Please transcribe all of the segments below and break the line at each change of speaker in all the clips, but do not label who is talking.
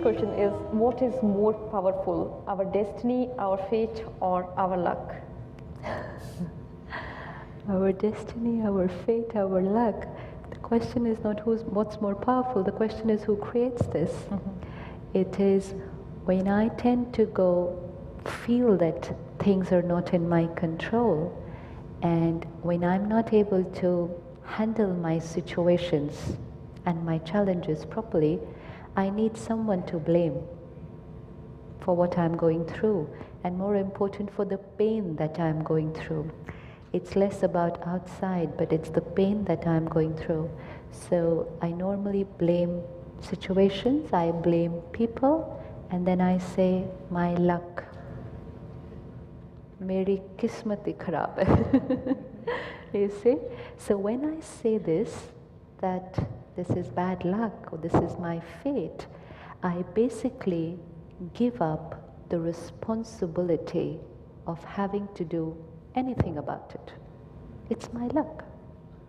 next question is, what is more powerful, our destiny, our fate, or our luck?
Our destiny, our fate, our luck. The question is not what's more powerful, the question is who creates this. It is when I tend to feel that things are not in my control, and when I'm not able to handle my situations and my challenges properly, I need someone to blame for what I'm going through, and more important, for the pain that I'm going through. It's less about outside, but it's the pain that I'm going through. So I normally blame situations, I blame people, and then I say, my luck. Meri kismat hi kharab hai. You see? So when I say this, that this is bad luck or this is my fate, I basically give up the responsibility of having to do anything about it. It's my luck.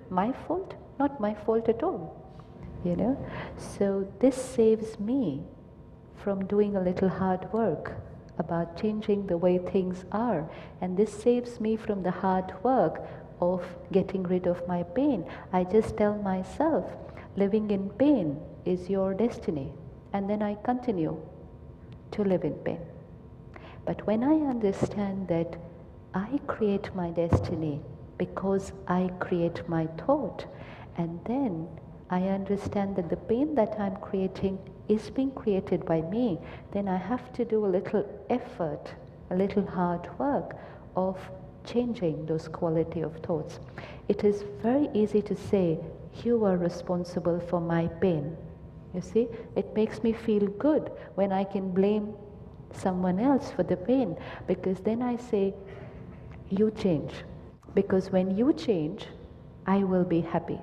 My fault? Not my fault at all. You know? So this saves me from doing a little hard work about changing the way things are. And this saves me from the hard work of getting rid of my pain. I just tell myself, living in pain is your destiny. And then I continue to live in pain. But when I understand that I create my destiny because I create my thought, and then I understand that the pain that I'm creating is being created by me, then I have to do a little effort, a little hard work of changing those quality of thoughts. It is very easy to say, you are responsible for my pain. You see, it makes me feel good when I can blame someone else for the pain, because then I say, you change. Because when you change, I will be happy.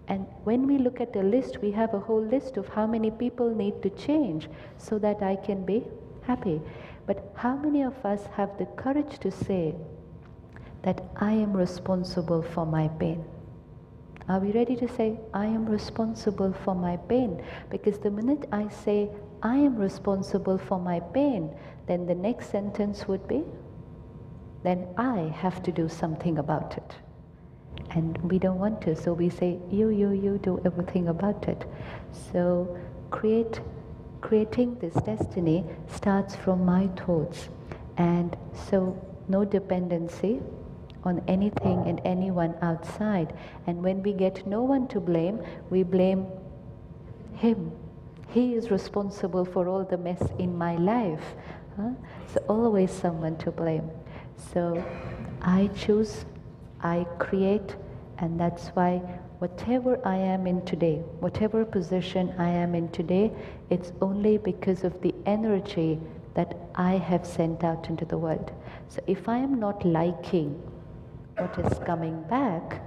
And when we look at a list, we have a whole list of how many people need to change so that I can be happy. But how many of us have the courage to say that I am responsible for my pain? Are we ready to say, I am responsible for my pain? Because the minute I say, I am responsible for my pain, then the next sentence would be, then I have to do something about it. And we don't want to, so we say, you do everything about it. So creating this destiny starts from my thoughts. And so no dependency on anything and anyone outside. And when we get no one to blame, we blame him. He is responsible for all the mess in my life. So always someone to blame. So I choose, I create, and that's why whatever I am in today, whatever position I am in today, it's only because of the energy that I have sent out into the world. So if I am not liking what is coming back,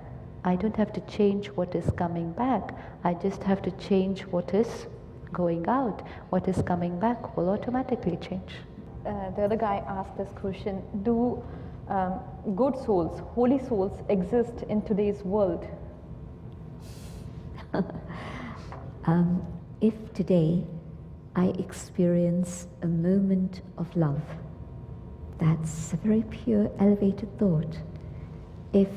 I don't have to change what is coming back. I just have to change what is going out. What is coming back will automatically change.
The other guy asked this question, do good souls, holy souls exist in today's world?
If today I experience a moment of love, that's a very pure, elevated thought. If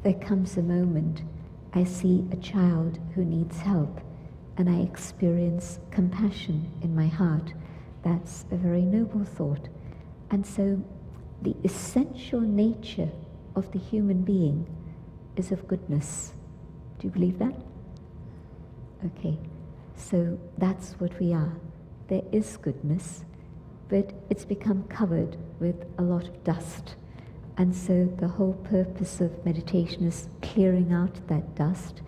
there comes a moment I see a child who needs help and I experience compassion in my heart, that's a very noble thought. And so the essential nature of the human being is of goodness. Do you believe that? Okay, so that's what we are. There is goodness, but it's become covered with a lot of dust. And so the whole purpose of meditation is clearing out that dust.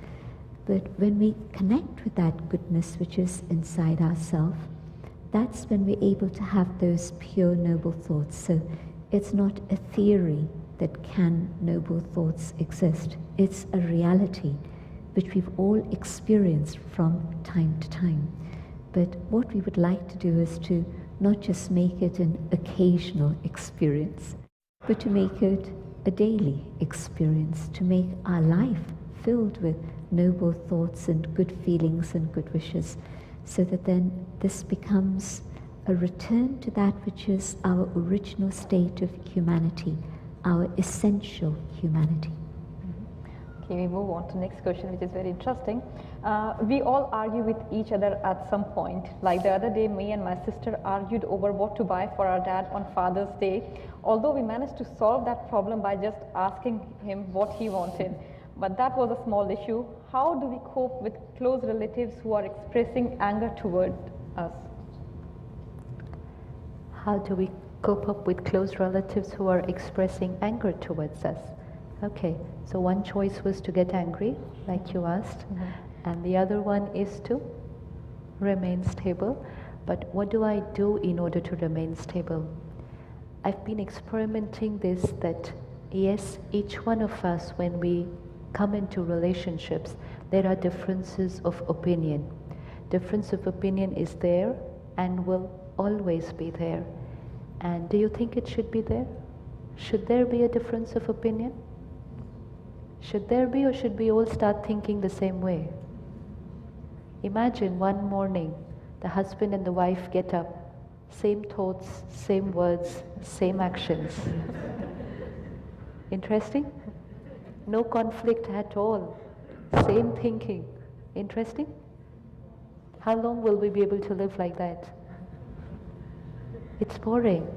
But when we connect with that goodness which is inside ourselves, that's when we're able to have those pure noble thoughts. So it's not a theory that can noble thoughts exist. It's a reality which we've all experienced from time to time. But what we would like to do is to not just make it an occasional experience, but to make it a daily experience, to make our life filled with noble thoughts and good feelings and good wishes. so that then this becomes a return to that which is our original state of humanity, our essential humanity.
Okay, we move on to next question, which is very interesting. We all argue with each other at some point. Like the other day, me and my sister argued over what to buy for our dad on Father's Day, although we managed to solve that problem by just asking him what he wanted. But that was a small issue. How do we cope with close relatives who are expressing anger toward us?
How do we cope up with close relatives who are expressing anger towards us? Okay, so one choice was to get angry, like you asked, and the other one is to remain stable. But what do I do in order to remain stable? I've been experimenting this, that yes, each one of us, when we come into relationships, there are differences of opinion. Difference of opinion is there and will always be there. And do you think it should be there? Should there be a difference of opinion? Should there be, or should we all start thinking the same way? Imagine one morning, the husband and the wife get up, same thoughts, same words, same actions. Interesting? No conflict at all. Same thinking. Interesting? How long will we be able to live like that? It's boring.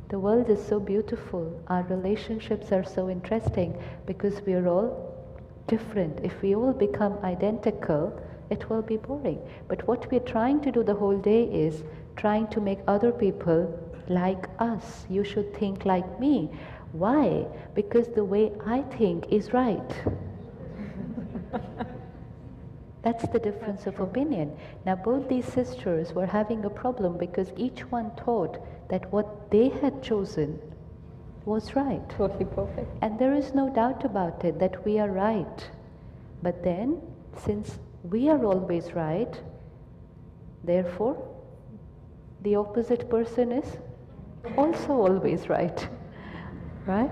The world is so beautiful. Our relationships are so interesting because we are all different. If we all become identical, it will be boring. But what we're trying to do the whole day is trying to make other people like us. You should think like me. Why? Because the way I think is right. That's the difference of opinion. Now both these sisters were having a problem because each one thought that what they had chosen was right.
Totally perfect.
And there is no doubt about it that we are right. But then, since we are always right, therefore, the opposite person is also always right. Right?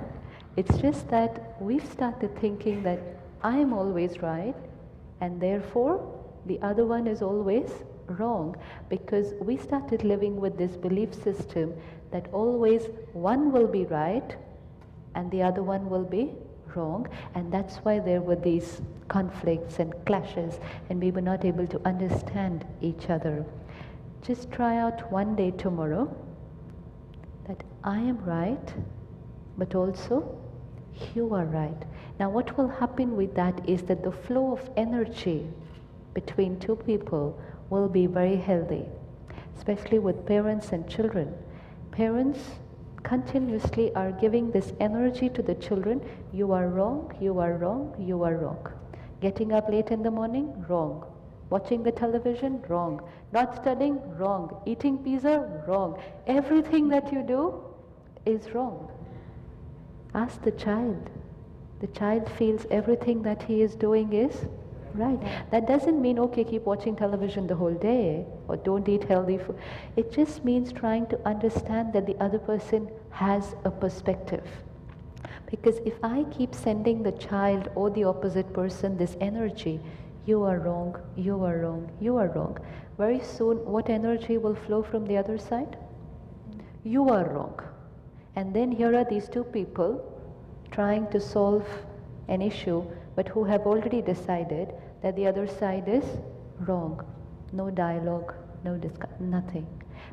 It's just that we've started thinking that I am always right, and therefore the other one is always wrong, because we started living with this belief system that always one will be right and the other one will be wrong, and that's why there were these conflicts and clashes and we were not able to understand each other. Just try out one day tomorrow that I am right, but also you are right. Now what will happen with that is that the flow of energy between two people will be very healthy, especially with parents and children. Parents continuously are giving this energy to the children. You are wrong, you are wrong, you are wrong. Getting up late in the morning, wrong. Watching the television, wrong. Not studying, wrong. Eating pizza, wrong. Everything that you do is wrong. Ask the child. The child feels everything that he is doing is right. That doesn't mean, okay, keep watching television the whole day or don't eat healthy food. It just means trying to understand that the other person has a perspective. Because if I keep sending the child or the opposite person this energy, you are wrong, you are wrong, you are wrong, very soon what energy will flow from the other side? You are wrong. And then here are these two people trying to solve an issue, but who have already decided that the other side is wrong. No dialogue, no discussion, nothing.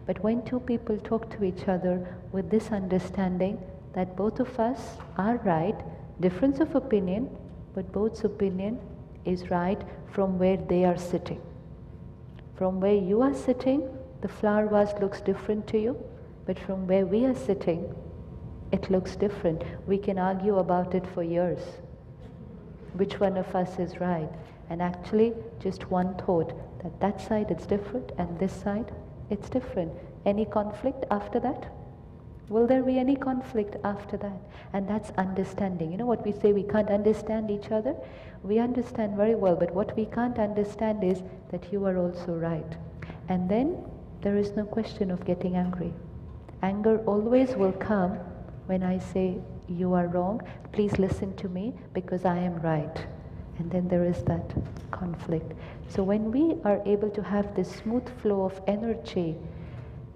But when two people talk to each other with this understanding that both of us are right, difference of opinion, but both's opinion is right from where they are sitting. From where you are sitting, the flower vase looks different to you, but from where we are sitting, it looks different. We can argue about it for years. Which one of us is right? And actually, just one thought, that side it's different and this side it's different. Any conflict after that? Will there be any conflict after that? And that's understanding. You know what we say, we can't understand each other? We understand very well, but what we can't understand is that you are also right. And then there is no question of getting angry. Anger always will come when I say, you are wrong, please listen to me because I am right. And then there is that conflict. So when we are able to have this smooth flow of energy,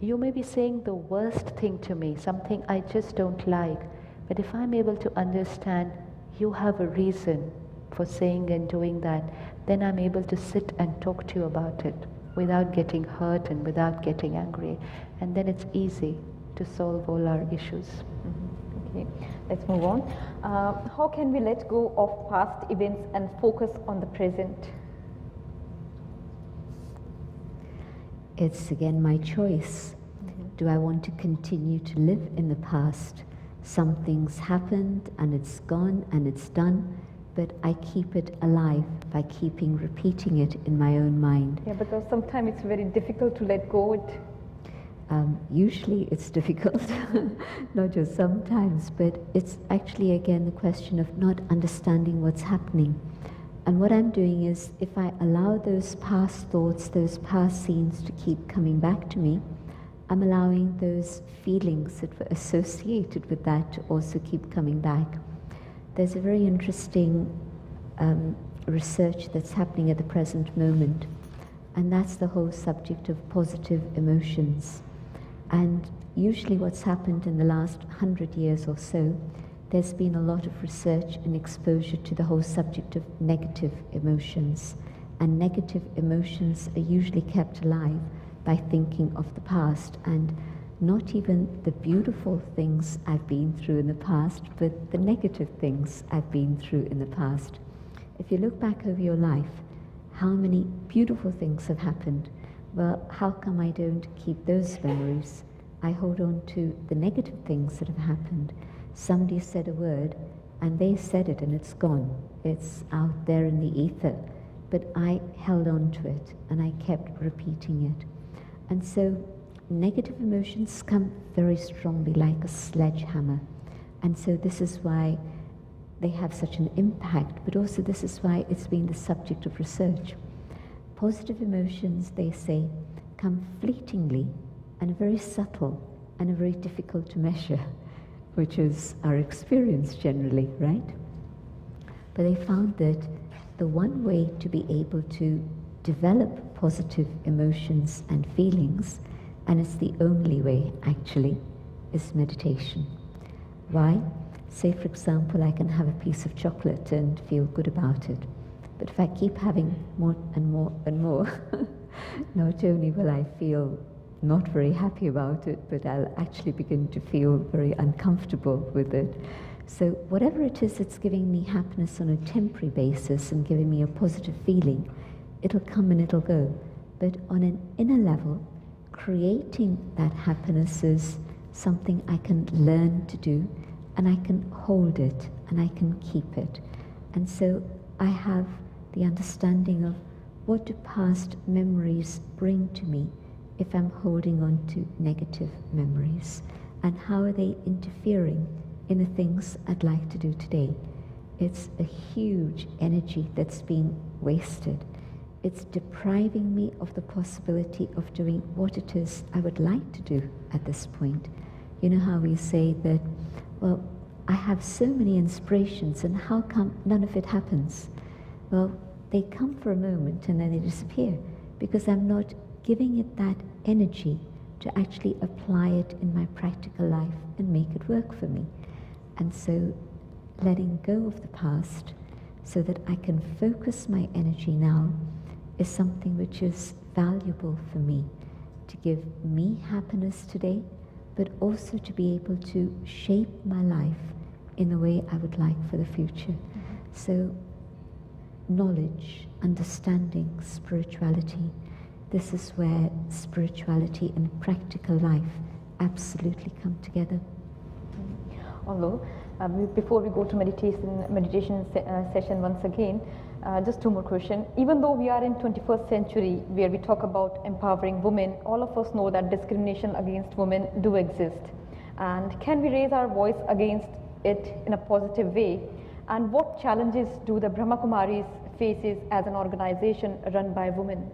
you may be saying the worst thing to me, something I just don't like. But if I'm able to understand you have a reason for saying and doing that, then I'm able to sit and talk to you about it without getting hurt and without getting angry. And then it's easy to solve all our issues.
Okay, let's move on. How can we let go of past events and focus on the present?
It's again my choice. Do I want to continue to live in the past? Something's happened and it's gone and it's done, but I keep it alive by keeping repeating it in my own mind.
Yeah, because sometimes it's very difficult to let go it.
Usually it's difficult, not just sometimes, but it's actually again the question of not understanding what's happening. And what I'm doing is, if I allow those past thoughts, those past scenes to keep coming back to me, I'm allowing those feelings that were associated with that to also keep coming back. There's a very interesting research that's happening at the present moment, and that's the whole subject of positive emotions. And usually what's happened in the last 100 years or so, there's been a lot of research and exposure to the whole subject of negative emotions. And negative emotions are usually kept alive by thinking of the past, and not even the beautiful things I've been through in the past, but the negative things I've been through in the past. If you look back over your life, how many beautiful things have happened? Well, how come I don't keep those memories? I hold on to the negative things that have happened. Somebody said a word, and they said it, and it's gone. It's out there in the ether. But I held on to it, and I kept repeating it. And so negative emotions come very strongly, like a sledgehammer. And so this is why they have such an impact, but also this is why it's been the subject of research. Positive emotions, they say, come fleetingly and very subtle and very difficult to measure, which is our experience generally, right? But they found that the one way to be able to develop positive emotions and feelings, and it's the only way actually, is meditation. Why? Say, for example, I can have a piece of chocolate and feel good about it. But if I keep having more and more and more, not only will I feel not very happy about it, but I'll actually begin to feel very uncomfortable with it. So whatever it is that's giving me happiness on a temporary basis and giving me a positive feeling, it'll come and it'll go. But on an inner level, creating that happiness is something I can learn to do, and I can hold it and I can keep it. And so I have the understanding of what do past memories bring to me if I'm holding on to negative memories, and how are they interfering in the things I'd like to do today. It's a huge energy that's being wasted. It's depriving me of the possibility of doing what it is I would like to do at this point. You know how we say that, well, I have so many inspirations, and how come none of it happens? Well, they come for a moment and then they disappear, because I'm not giving it that energy to actually apply it in my practical life and make it work for me. And so letting go of the past so that I can focus my energy now is something which is valuable for me, to give me happiness today, but also to be able to shape my life in the way I would like for the future. So knowledge, understanding, spirituality, this is where spirituality and practical life absolutely come together.
Although, before we go to meditation session once again, just two more questions. Even though we are in 21st century where we talk about empowering women, all of us know that discrimination against women do exist. And can we raise our voice against it in a positive way? And what challenges do the Brahma Kumaris faces as an organization run by women?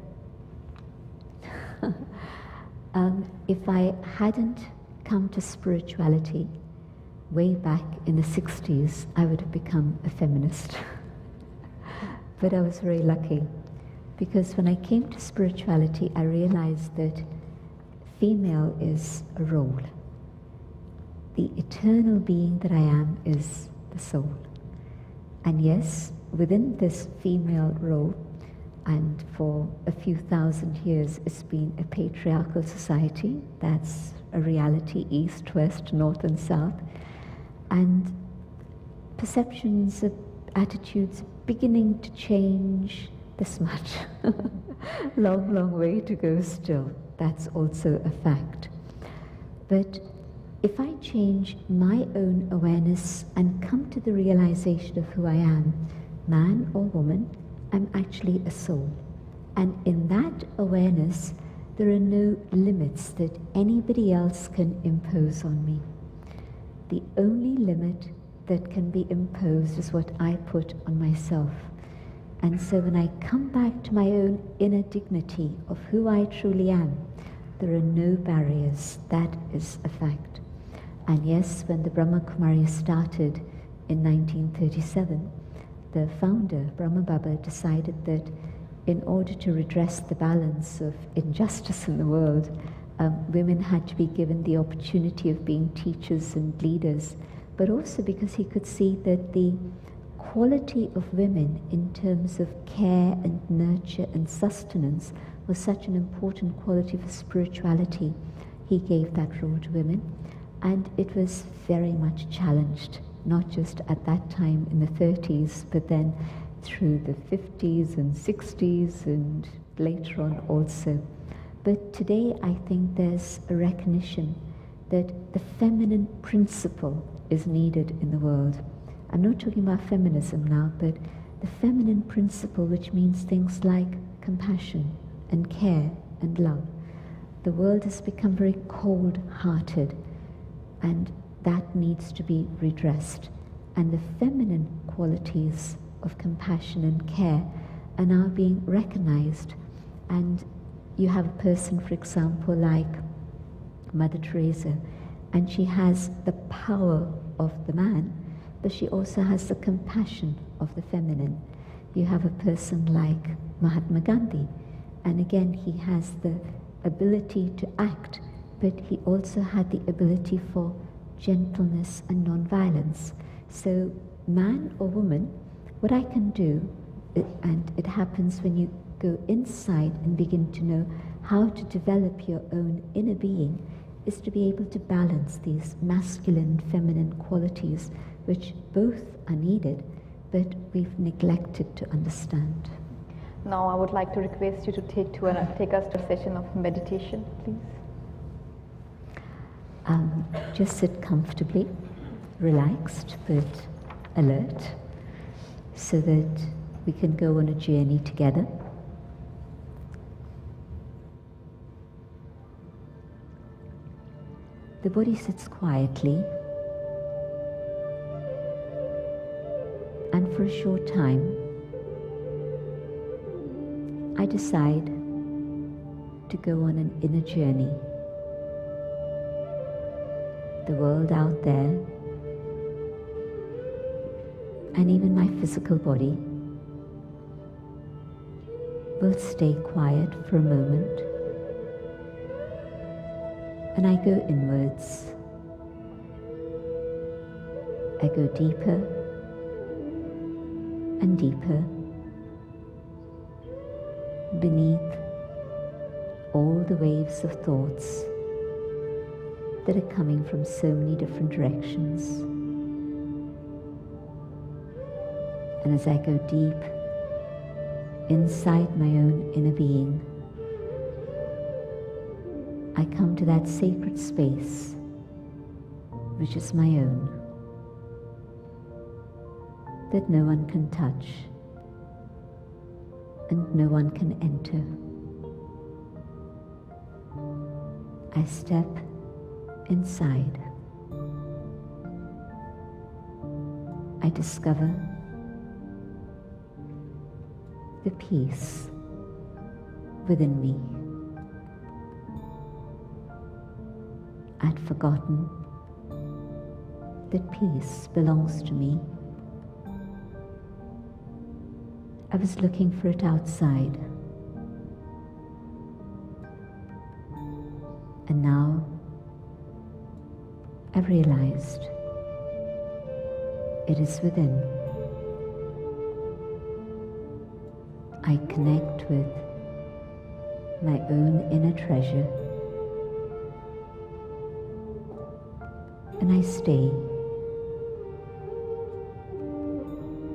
If I hadn't come to spirituality way back in the 60s, I would have become a feminist. But I was very lucky, because when I came to spirituality, I realized that female is a role. The eternal being that I am is the soul. And yes, within this female role, and for a few thousand years, it's been a patriarchal society. That's a reality, east, west, north, and south. And perceptions, attitudes beginning to change this much. Long, long way to go still. That's also a fact. But if I change my own awareness and come to the realization of who I am, man or woman, I'm actually a soul. And in that awareness, there are no limits that anybody else can impose on me. The only limit that can be imposed is what I put on myself. And so when I come back to my own inner dignity of who I truly am, there are no barriers. That is a fact. And yes, when the Brahma Kumaris started in 1937, the founder, Brahma Baba, decided that in order to redress the balance of injustice in the world, women had to be given the opportunity of being teachers and leaders, but also because he could see that the quality of women in terms of care and nurture and sustenance was such an important quality for spirituality. He gave that role to women, and it was very much challenged, not just at that time in the 30s, but then through the 50s and 60s and later on also. But today I think there's a recognition that the feminine principle is needed in the world. I'm not talking about feminism now, but the feminine principle, which means things like compassion and care and love. The world has become very cold-hearted, and that needs to be redressed. And the feminine qualities of compassion and care are now being recognized. And you have a person, for example, like Mother Teresa, and she has the power of the man, but she also has the compassion of the feminine. You have a person like Mahatma Gandhi, and again he has the ability to act, but he also had the ability for gentleness and non-violence. So man or woman, what I can do, and it happens when you go inside and begin to know how to develop your own inner being, is to be able to balance these masculine and feminine qualities, which both are needed, but we've neglected to understand.
Now I would like to request you to take us to a session of meditation, please.
Just sit comfortably, relaxed but alert, so that we can go on a journey together. The body sits quietly, and for a short time, I decide to go on an inner journey. The world out there, and even my physical body, will stay quiet for a moment, and I go inwards. I go deeper and deeper beneath all the waves of thoughts that are coming from so many different directions. And as I go deep inside my own inner being, I come to that sacred space which is my own, that no one can touch and no one can enter. I step inside. I discover the peace within me. I'd forgotten that peace belongs to me, I was looking for it outside. And now I realized it is within. I connect with my own inner treasure, and I stay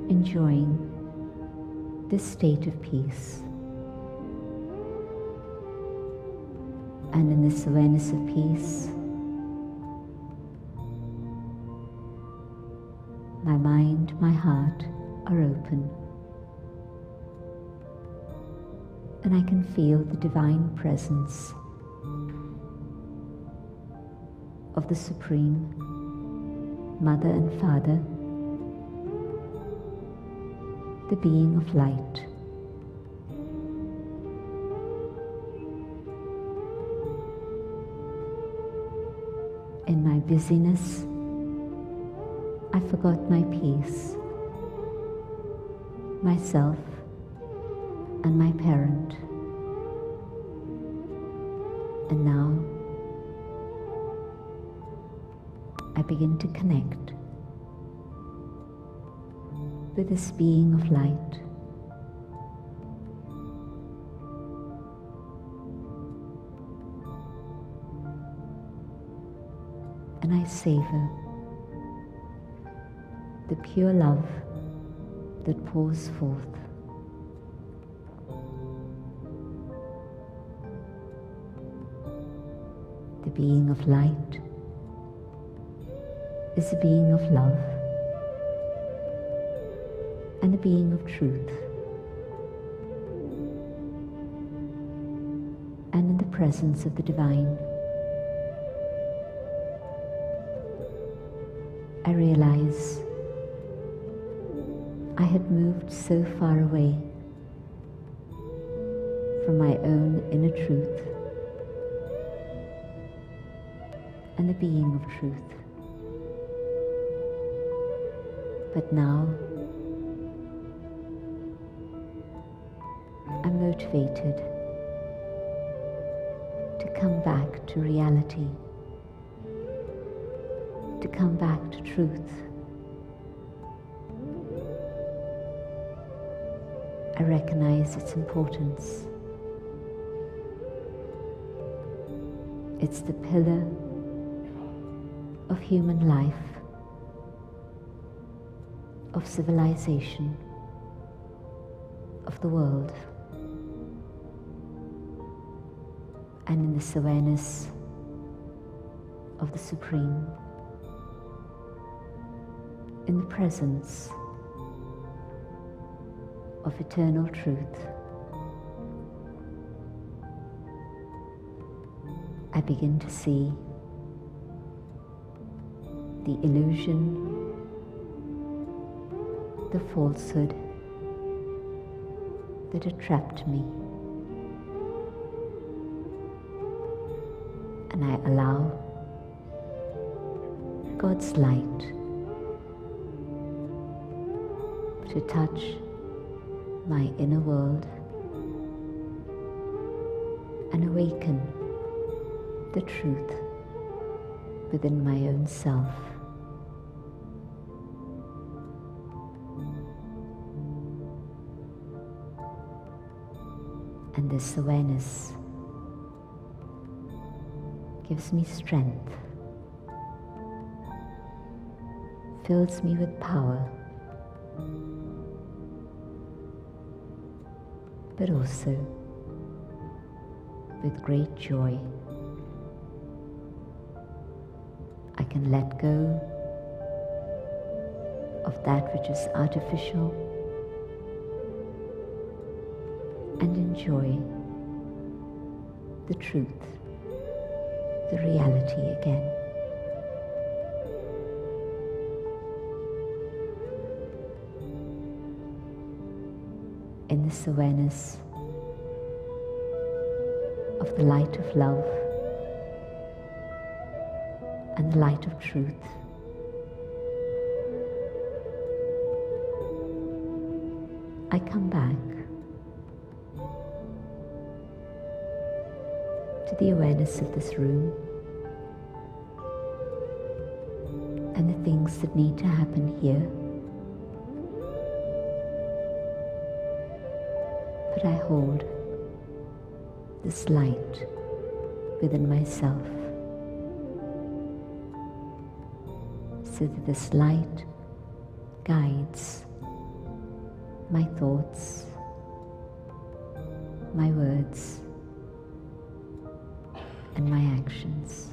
enjoying this state of peace. And in this awareness of peace, my mind, my heart are open, and I can feel the divine presence of the Supreme Mother and Father, the being of light. In my busyness, I forgot my peace, myself, and my parent. And now I begin to connect with this being of light. And I savor the pure love that pours forth. The being of light is a being of love and a being of truth. And in the presence of the divine, I realize I had moved so far away from my own inner truth and the being of truth. But now I'm motivated to come back to reality, to come back to truth. I recognize its importance. It's the pillar of human life, of civilization, of the world. And in this awareness of the Supreme, in the presence of eternal truth, I begin to see the illusion, the falsehood that had trapped me. And I allow God's light to touch my inner world and awaken the truth within my own self. And this awareness gives me strength, fills me with power, but also with great joy. I can let go of that which is artificial and enjoy the truth, the reality again. In this awareness of the light of love and the light of truth, I come back to the awareness of this room and the things that need to happen here. But I hold this light within myself, so that this light guides my thoughts, my words, and my actions.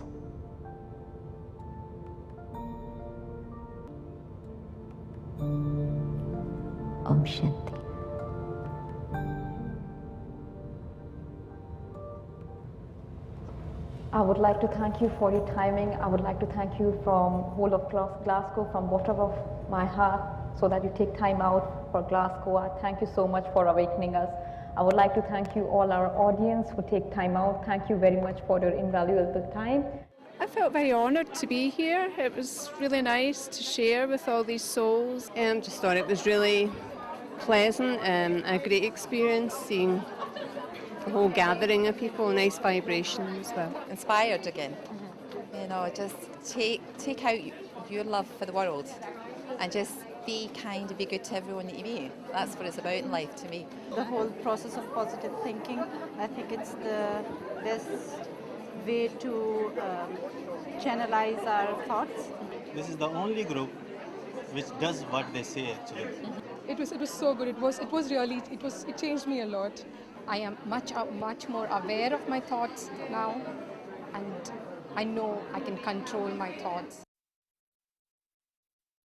Om Shanti.
I would like to thank you for your timing. I would like to thank you from whole of Glasgow, from bottom of my heart, so that you take time out for Glasgow. I thank you so much for awakening us. I would like to thank you all our audience who take time out. Thank you very much for your invaluable time.
I felt very honoured to be here. It was really nice to share with all these souls.
Just thought it was really pleasant and a great experience seeing the whole gathering of people, nice vibration as well.
Inspired again. You know, just take out your love for the world and just be kind and be good to everyone that you meet. That's what it's about in life to me.
The whole process of positive thinking, I think it's the best way to channelize our thoughts.
This is the only group which does what they say actually.
It was so good. It changed me a lot.
I am much more aware of my thoughts now, and I know I can control my thoughts.